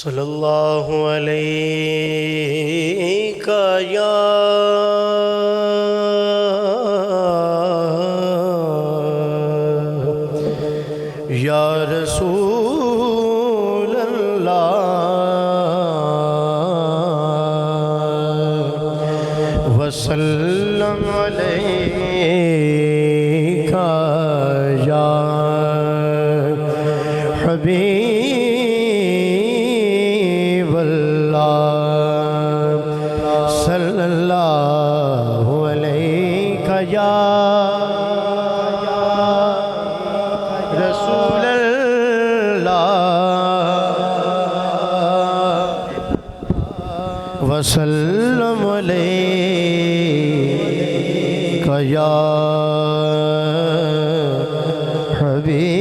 सल्लल्लाहु अलैका या रसूल अल्लाह वसल्लम अलैका या हबीब सल्लल्लाहु अलैका या रसूल अल्लाह वसल्लम अलैका या हबीब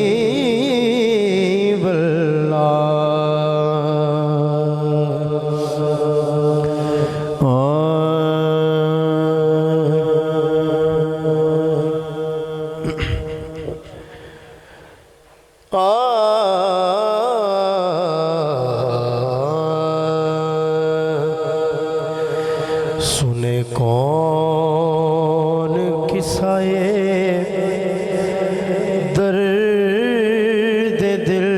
सुने कौन किस्साए दर्द दिल,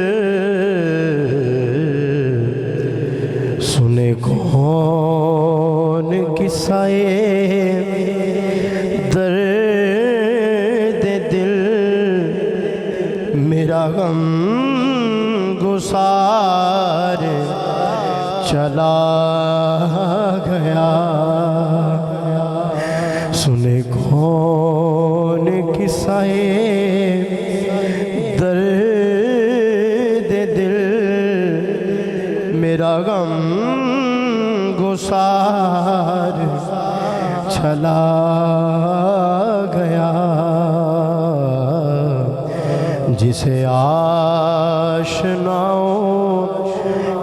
सुने कौन किस्साए दर्द दिल, मेरा गम गुसार चला गया। सुने कौन किस्साए दर्द दिल, मेरा गम गुसार चला गया। जिसे आशनाओं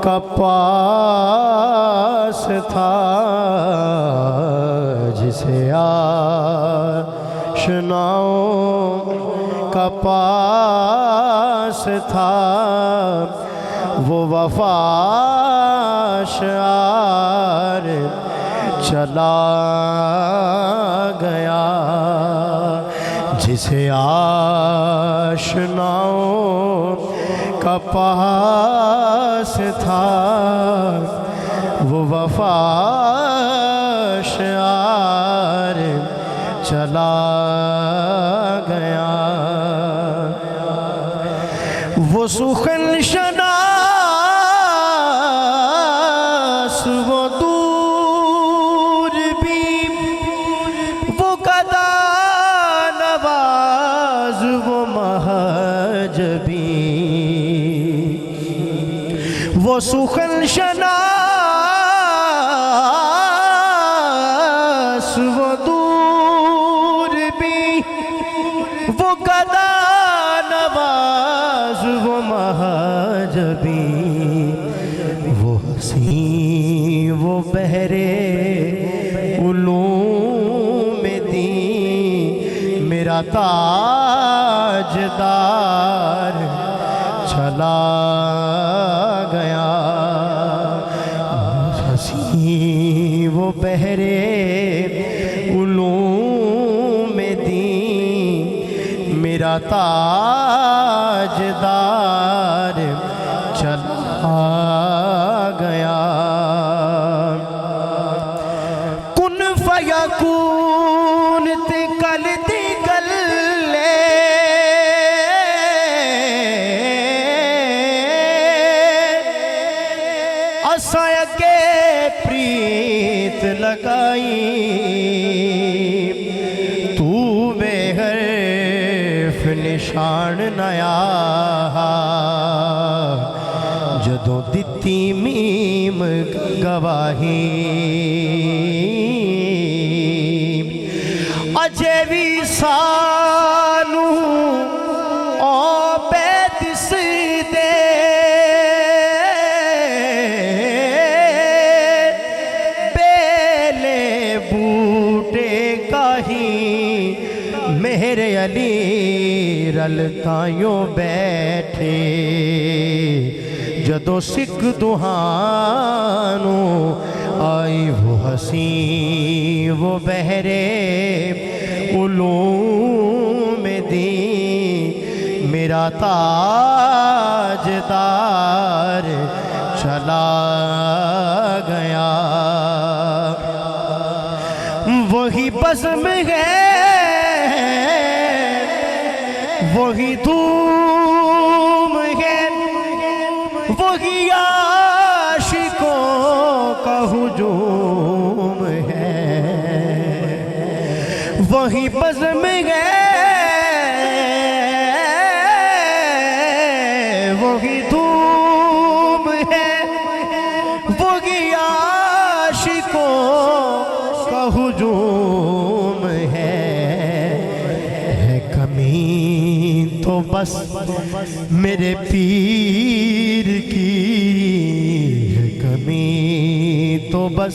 का पास था, जिसे आशनाओं का पास था, वो वफाशार चला गया। जिसे आशनाओं का पास था, वो वफाशार चला गया। वो सुखन शनास वो दूर भी, वो कदा नवाज वो महजबी, वो सुखन शनास वो दूर भी, वो कदा नवाज वो महजबी, वो हसी वो बहरे उलूम दी, मेरा ताजदार चला गया। हसी वो बहरे उलूम दी, मेरा ताजदार चला गया। कुन फयकून ते कल दी गल्ले, असां अगे प्रीत लगाई, तू बेहरफ निशान नया, जदों दिती मीम गवाही, अजे भी सानू ओ बेदिस दे, बेले बूटे काही, मेरे अली रल तायों बैठे, जदों सिख दुहानू आई वो हसी वो बहरे उलूम दी मेरा ताजदार चला गया। वही बज़्म है वही धूम है वही आशिकों का हुजूम है। वही बज़्म है वही धूम है वही आशिकों का हुजूम है कमी तो बस मेरे पीर की है कमी तो बस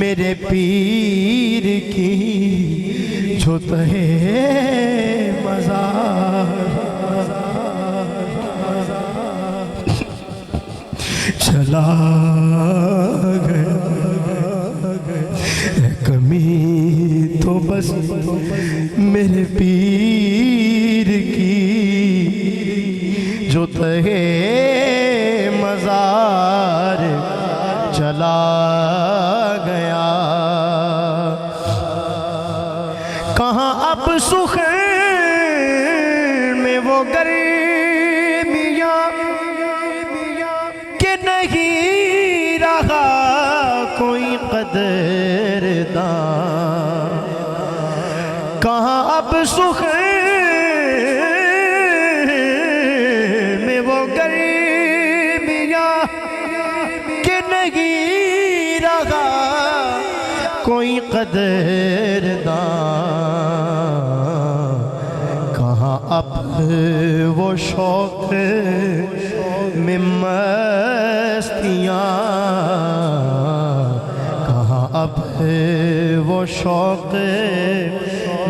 मेरे पीर की जो तहे मज़ार चला गया। कमी तो बस मेरे पीर की जो तहे मज़ार चला गया। कहाँ अब सुखर में वो गर्मियाँ कि नहीं रहा कोई कदरदान। कहाँ अब सुख में वो गर्मियाँ कि नहीं रहा कोई कदरदान। कहाँ अब वो शौक में मस्तियाँ कहाँ अब वो शौक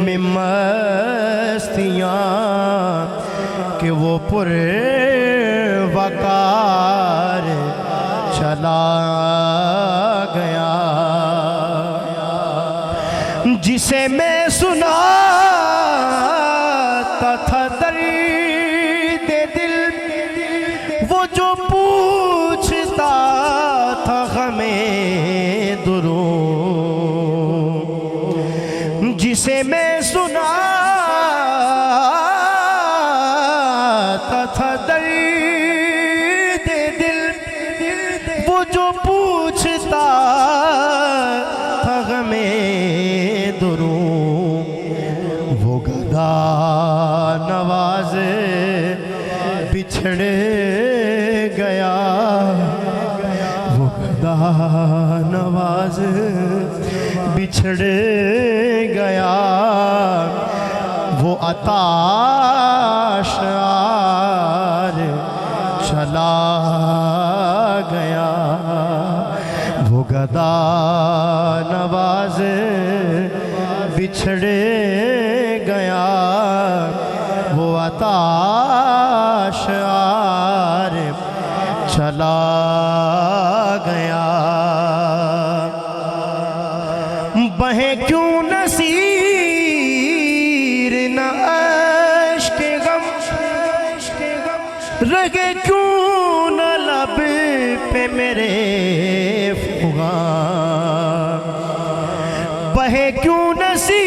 में मस्तियाँ कि वो पुरवकार चला गया। जिसे मैं सुनाता था दर्द दिल वो जो पूछता था हमें दुरूद। जिसे मैं सुनाता था दर्द दिल वो जो पूछता था हमें दुरूद। वो गदा नवाज बिछड़ गया। वो गदा नवाज बिछड़ गया। वो अताशार चला गया। वो गदा नवाज बिछड़ गया। वो अताशार चला गया। बहे क्यों नसीर न अश्क गम रगे क्यों न लब पे मेरे फुगान। बहे क्यों नसीर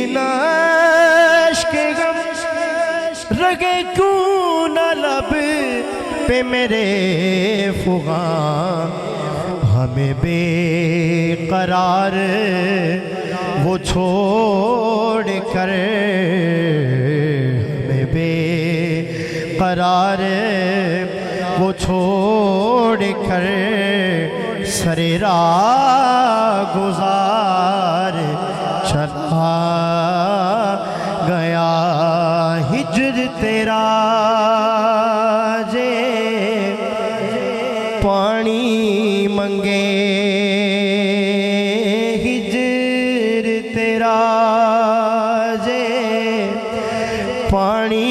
न अश्क गम रगे क्यों न लब पे मेरे फुगान। हमें बेकरार वो छोड़ कर हमें बेकरार वो छोड़ कर सरे राह गुजार चला गया। हिज्र तेरा जे पानी मंगे हिज्र तेरा जे पानी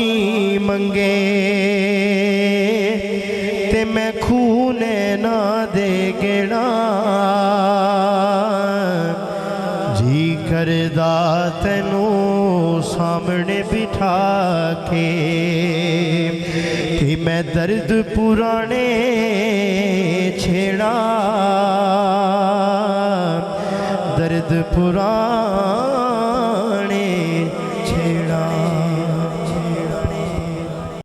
मंगे ते मैं खूने ना दे गेड़ा जी करदा तैनू सामने बिठा के ते मैं दर्द पुराने छेड़ा दर्द पुराने